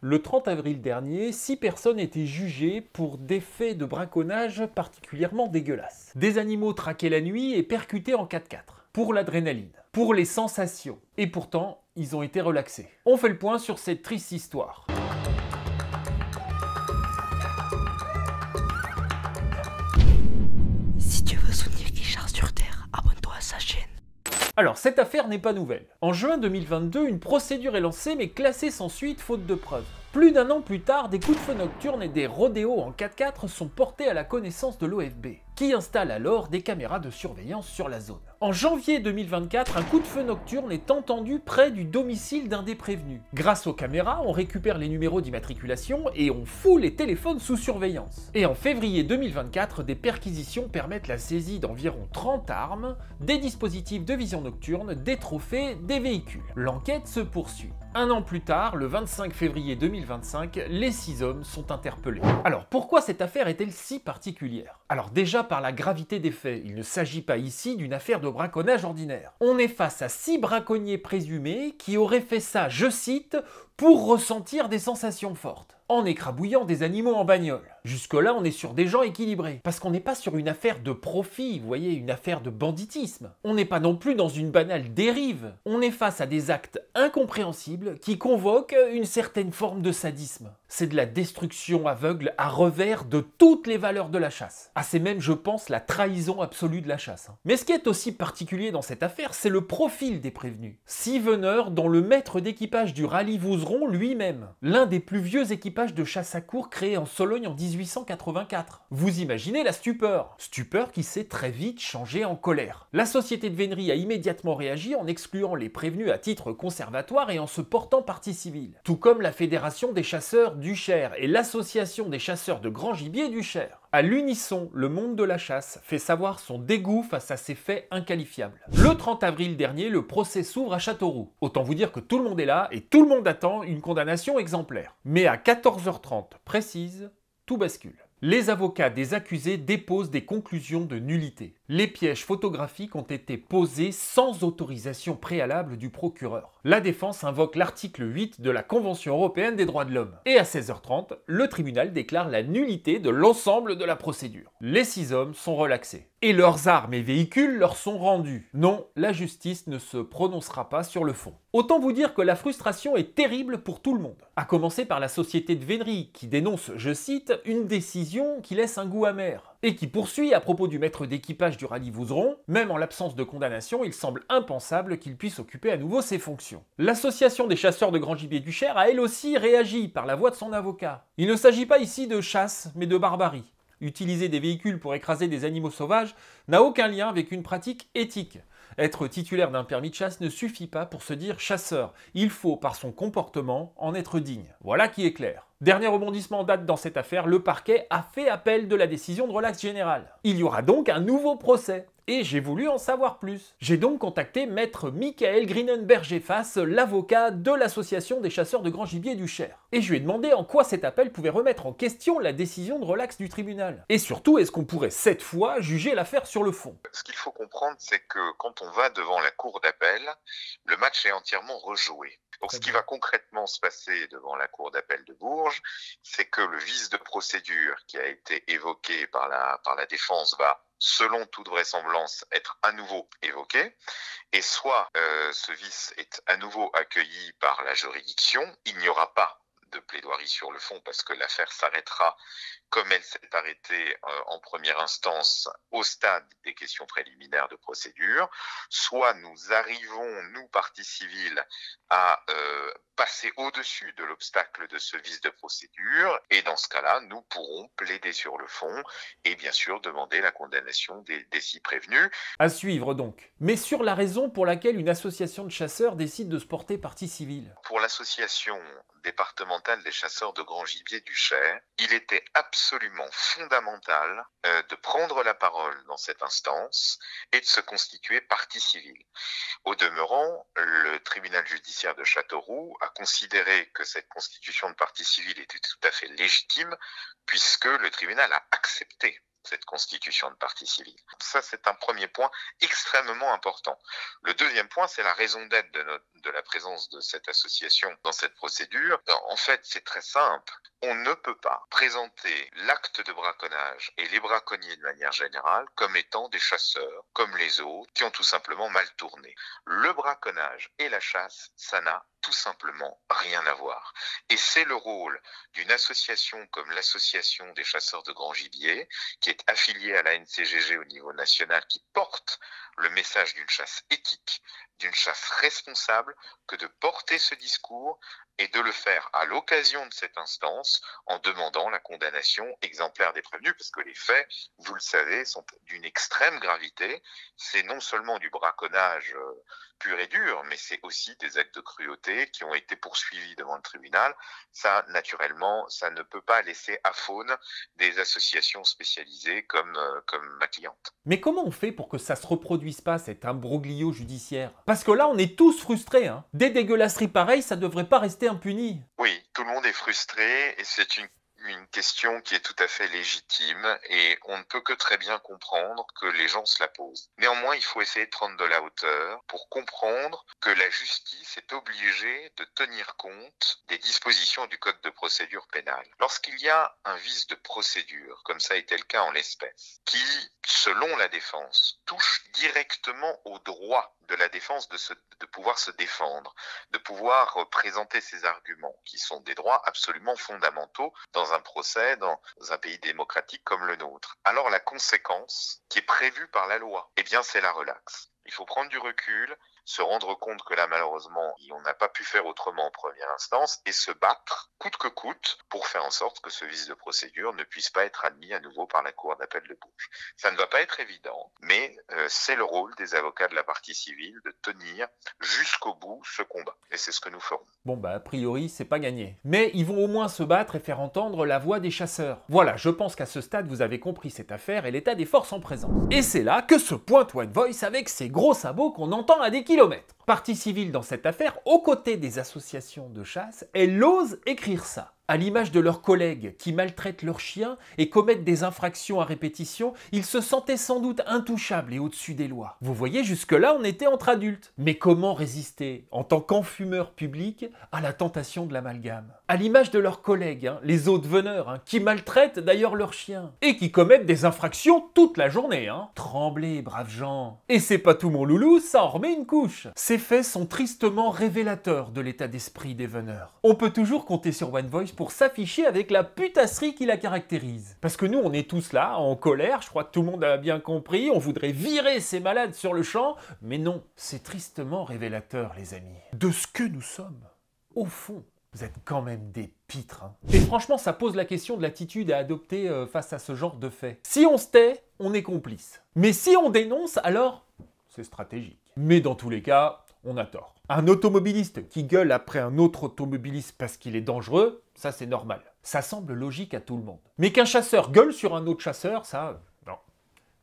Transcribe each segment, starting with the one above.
Le 30 avril dernier, 6 personnes étaient jugées pour des faits de braconnage particulièrement dégueulasses. Des animaux traqués la nuit et percutés en 4x4. Pour l'adrénaline, pour les sensations. Et pourtant, ils ont été relaxés. On fait le point sur cette triste histoire. Si tu veux soutenir Richard sur Terre, abonne-toi à sa chaîne. Alors, cette affaire n'est pas nouvelle. En juin 2022, une procédure est lancée mais classée sans suite faute de preuves. Plus d'un an plus tard, des coups de feu nocturnes et des rodéos en 4x4 sont portés à la connaissance de l'OFB, qui installe alors des caméras de surveillance sur la zone. En janvier 2024, un coup de feu nocturne est entendu près du domicile d'un des prévenus. Grâce aux caméras, on récupère les numéros d'immatriculation et on fout les téléphones sous surveillance. Et en février 2024, des perquisitions permettent la saisie d'environ 30 armes, des dispositifs de vision nocturne, des trophées, des véhicules. L'enquête se poursuit. Un an plus tard, le 25 février 2025, les 6 hommes sont interpellés. Alors pourquoi cette affaire est-elle si particulière? Alors déjà par la gravité des faits, il ne s'agit pas ici d'une affaire de braconnage ordinaire. On est face à 6 braconniers présumés qui auraient fait ça, je cite, pour ressentir des sensations fortes, en écrabouillant des animaux en bagnole. Jusque-là, on est sur des gens équilibrés, parce qu'on n'est pas sur une affaire de profit, vous voyez, une affaire de banditisme. On n'est pas non plus dans une banale dérive. On est face à des actes incompréhensibles qui convoquent une certaine forme de sadisme. C'est de la destruction aveugle à revers de toutes les valeurs de la chasse. Ah, c'est même, je pense, la trahison absolue de la chasse. Mais ce qui est aussi particulier dans cette affaire, c'est le profil des prévenus. 6 veneurs dont le maître d'équipage du rallye Vouzeron lui-même, l'un des plus vieux équipages de chasse à courre créé en Sologne en 1884. Vous imaginez la stupeur. Stupeur qui s'est très vite changée en colère. La société de vénerie a immédiatement réagi en excluant les prévenus à titre conservatoire et en se portant partie civile. Tout comme la Fédération des chasseurs du Cher et l'Association des chasseurs de grand gibier du Cher. À l'unisson, le monde de la chasse fait savoir son dégoût face à ces faits inqualifiables. Le 30 avril dernier, le procès s'ouvre à Châteauroux. Autant vous dire que tout le monde est là et tout le monde attend une condamnation exemplaire. Mais à 14h30 précise, tout bascule. Les avocats des accusés déposent des conclusions de nullité. Les pièges photographiques ont été posés sans autorisation préalable du procureur. La défense invoque l'article 8 de la Convention européenne des droits de l'homme. Et à 16h30, le tribunal déclare la nullité de l'ensemble de la procédure. Les 6 hommes sont relaxés. Et leurs armes et véhicules leur sont rendus. Non, la justice ne se prononcera pas sur le fond. Autant vous dire que la frustration est terrible pour tout le monde. À commencer par la société de vénerie qui dénonce, je cite, une décision qui laisse un goût amer. Et qui poursuit à propos du maître d'équipage du rallye Vouzeron, même en l'absence de condamnation, il semble impensable qu'il puisse occuper à nouveau ses fonctions. L'association des chasseurs de grand gibier du Cher a elle aussi réagi par la voix de son avocat. Il ne s'agit pas ici de chasse, mais de barbarie. Utiliser des véhicules pour écraser des animaux sauvages n'a aucun lien avec une pratique éthique. Être titulaire d'un permis de chasse ne suffit pas pour se dire chasseur. Il faut, par son comportement, en être digne. Voilà qui est clair. Dernier rebondissement en date dans cette affaire, le parquet a fait appel de la décision de relax général. Il y aura donc un nouveau procès. Et j'ai voulu en savoir plus. J'ai donc contacté maître Michael Grinenberger-Fass, l'avocat de l'association des chasseurs de grand gibier du Cher. Et je lui ai demandé en quoi cet appel pouvait remettre en question la décision de relax du tribunal. Et surtout, est-ce qu'on pourrait cette fois juger l'affaire sur le fond? Ce qu'il faut comprendre, c'est que quand on va devant la cour d'appel, le match est entièrement rejoué. Donc ce qui va concrètement se passer devant la cour d'appel de Bourges, c'est que le vice de procédure qui a été évoqué par la défense va, selon toute vraisemblance, être à nouveau évoqué. Et soit ce vice est à nouveau accueilli par la juridiction, il n'y aura pas de plaidoirie sur le fond parce que l'affaire s'arrêtera comme elle s'est arrêtée en première instance au stade des questions préliminaires de procédure, soit nous arrivons, nous parties civiles, à passer au-dessus de l'obstacle de ce vice de procédure, et dans ce cas-là, nous pourrons plaider sur le fond et bien sûr demander la condamnation des 6 prévenus. À suivre donc. Mais sur la raison pour laquelle une association de chasseurs décide de se porter partie civile. Pour l'association départementale des chasseurs de grand gibier du Cher, il était absolument fondamental de prendre la parole dans cette instance et de se constituer partie civile. Au demeurant, le tribunal judiciaire de Châteauroux a considéré que cette constitution de partie civile était tout à fait légitime puisque le tribunal a accepté cette constitution de partie civile. Ça, c'est un premier point extrêmement important. Le deuxième point, c'est la raison d'être de la présence de cette association dans cette procédure. En fait, c'est très simple. On ne peut pas présenter l'acte de braconnage et les braconniers de manière générale comme étant des chasseurs, comme les autres, qui ont tout simplement mal tourné. Le braconnage et la chasse, ça n'a tout simplement rien à voir. Et c'est le rôle d'une association comme l'association des chasseurs de grand gibier, qui est affiliée à la NCGG au niveau national, qui porte le message d'une chasse éthique, d'une chasse responsable, que de porter ce discours et de le faire à l'occasion de cette instance en demandant la condamnation exemplaire des prévenus, parce que les faits, vous le savez, sont d'une extrême gravité. C'est non seulement du braconnage pur et dur, mais c'est aussi des actes de cruauté qui ont été poursuivis devant le tribunal. Ça, naturellement, ça ne peut pas laisser à faune des associations spécialisées comme ma cliente. Mais comment on fait pour que ça se reproduise pas, cet imbroglio judiciaire? Parce que là, on est tous frustrés, hein. Des dégueulasseries pareilles, ça devrait pas rester impuni. Oui, tout le monde est frustré et c'est une question qui est tout à fait légitime et on ne peut que très bien comprendre que les gens se la posent. Néanmoins, il faut essayer de prendre de la hauteur pour comprendre que la justice est obligée de tenir compte des dispositions du Code de procédure pénale. Lorsqu'il y a un vice de procédure, comme ça a été le cas en l'espèce, qui, selon la défense, touche directement au droit de la défense de pouvoir se défendre, de pouvoir présenter ses arguments, qui sont des droits absolument fondamentaux dans un procès, dans un pays démocratique comme le nôtre. Alors la conséquence qui est prévue par la loi, eh bien c'est la relaxe. Il faut prendre du recul, se rendre compte que là, malheureusement, on n'a pas pu faire autrement en première instance et se battre, coûte que coûte, pour faire en sorte que ce vice de procédure ne puisse pas être admis à nouveau par la Cour d'appel de Bourges. Ça ne va pas être évident, mais c'est le rôle des avocats de la partie civile de tenir jusqu'au bout ce combat. Et c'est ce que nous ferons. Bon bah a priori, c'est pas gagné. Mais ils vont au moins se battre et faire entendre la voix des chasseurs. Voilà, je pense qu'à ce stade, vous avez compris cette affaire et l'état des forces en présence. Et c'est là que se pointe One Voice avec ses gros sabots qu'on entend à des kilomètres. Partie civile dans cette affaire, aux côtés des associations de chasse, elle ose écrire ça. À l'image de leurs collègues qui maltraitent leurs chiens et commettent des infractions à répétition, ils se sentaient sans doute intouchables et au-dessus des lois. Vous voyez, jusque-là, on était entre adultes. Mais comment résister, en tant qu'enfumeur public, à la tentation de l'amalgame? À l'image de leurs collègues, les autres veneurs, qui maltraitent d'ailleurs leurs chiens, et qui commettent des infractions toute la journée. Tremblez, braves gens. Et c'est pas tout mon loulou, ça en remet une couche. Ces faits sont tristement révélateurs de l'état d'esprit des veneurs. On peut toujours compter sur One Voice pour s'afficher avec la putasserie qui la caractérise. Parce que nous, on est tous là, en colère, je crois que tout le monde a bien compris, on voudrait virer ces malades sur le champ, mais non, c'est tristement révélateur, les amis, de ce que nous sommes. Au fond, vous êtes quand même des pitres. Et franchement, ça pose la question de l'attitude à adopter face à ce genre de fait. Si on se tait, on est complice. Mais si on dénonce, alors, c'est stratégique. Mais dans tous les cas, on a tort. Un automobiliste qui gueule après un autre automobiliste parce qu'il est dangereux, ça c'est normal. Ça semble logique à tout le monde. Mais qu'un chasseur gueule sur un autre chasseur, ça, non,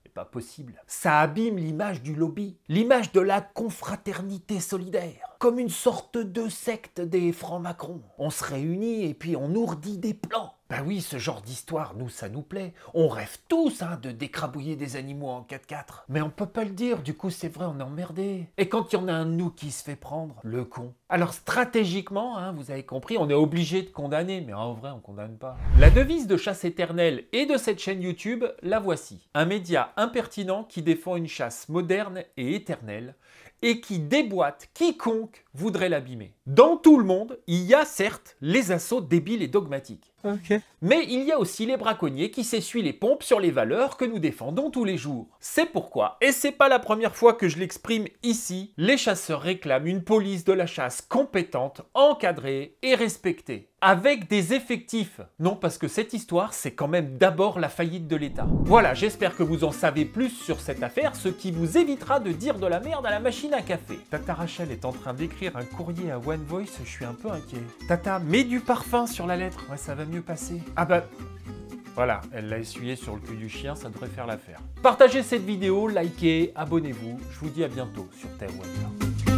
c'est pas possible. Ça abîme l'image du lobby, l'image de la confraternité solidaire, comme une sorte de secte des francs-maçons. On se réunit et puis on ourdit des plans. Ben oui, ce genre d'histoire, nous, ça nous plaît. On rêve tous de d'écrabouiller des animaux en 4x4. Mais on peut pas le dire, du coup, c'est vrai, on est emmerdé. Et quand il y en a un de nous qui se fait prendre, le con. Alors stratégiquement, vous avez compris, on est obligé de condamner, mais en vrai, on condamne pas. La devise de Chasse Éternelle et de cette chaîne YouTube, la voici. Un média impertinent qui défend une chasse moderne et éternelle, et qui déboîte quiconque voudrait l'abîmer. Dans tout le monde, il y a certes les assauts débiles et dogmatiques. Okay. Mais il y a aussi les braconniers qui s'essuient les pompes sur les valeurs que nous défendons tous les jours. C'est pourquoi, et c'est pas la première fois que je l'exprime ici, les chasseurs réclament une police de la chasse compétente, encadrée et respectée. Avec des effectifs. Non, parce que cette histoire, c'est quand même d'abord la faillite de l'État. Voilà, j'espère que vous en savez plus sur cette affaire, ce qui vous évitera de dire de la merde à la machine à café. Tata Rachel est en train d'écrire un courrier à One Voice, je suis un peu inquiet. Tata, mets du parfum sur la lettre, ouais, ça va mieux passer. Ah bah... Voilà, elle l'a essuyé sur le cul du chien, ça devrait faire l'affaire. Partagez cette vidéo, likez, abonnez-vous, je vous dis à bientôt sur Terre Wonder.